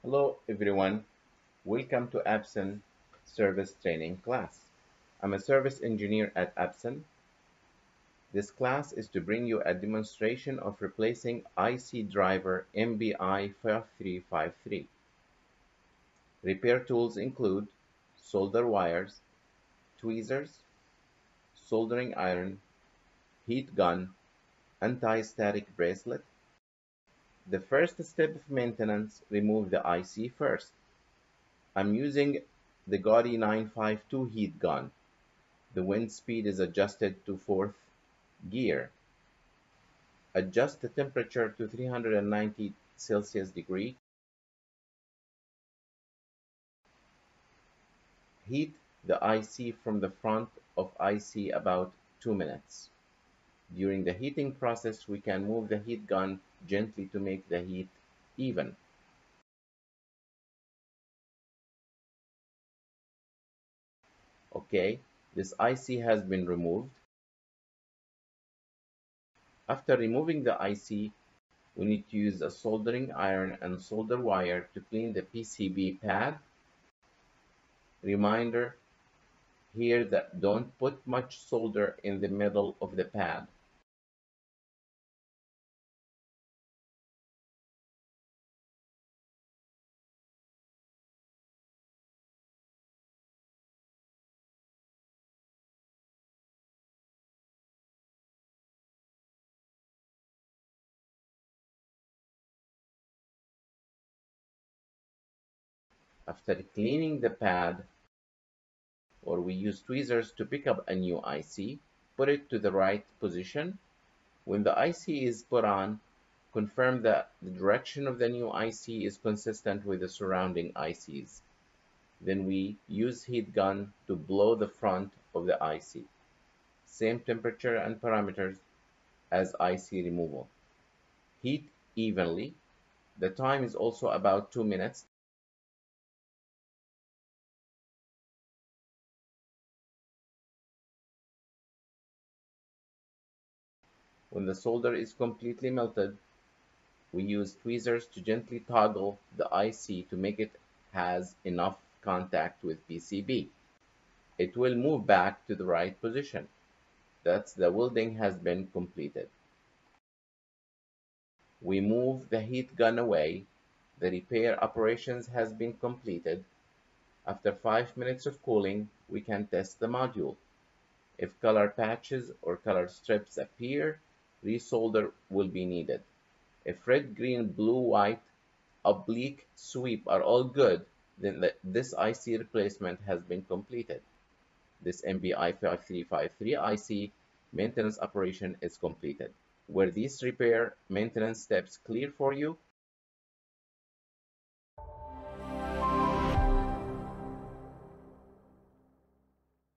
Hello everyone, welcome to Absen service training class. I'm a service engineer at Absen. This class is to bring you a demonstration of replacing IC driver MBI5353. Repair tools include solder wires, tweezers, soldering iron, heat gun, anti-static bracelet. The first step of maintenance, remove the IC first. I'm using the Gaudi 952 heat gun. The wind speed is adjusted to 4th gear. Adjust the temperature to 390 Celsius degree. Heat the IC from the front of IC about 2 minutes. During the heating process, we can move the heat gun gently to make the heat even. Okay, this IC has been removed. After removing the IC, we need to use a soldering iron and solder wire to clean the PCB pad. Reminder here that don't put much solder in the middle of the pad. After cleaning the pad, or we use tweezers to pick up a new IC, put it to the right position. When the IC is put on, confirm that the direction of the new IC is consistent with the surrounding ICs. Then we use heat gun to blow the front of the IC. Same temperature and parameters as IC removal. Heat evenly. The time is also about 2 minutes. When the solder is completely melted, we use tweezers to gently toggle the IC to make it has enough contact with PCB. It will move back to the right position. That's the welding has been completed. We move the heat gun away. The repair operations has been completed. After 5 minutes of cooling, we can test the module. If color patches or color strips appear, resolder will be needed. If red, green, blue, white, oblique, sweep are all good, then this IC replacement has been completed. This MBI5353 IC maintenance operation is completed. Were these repair maintenance steps clear for you?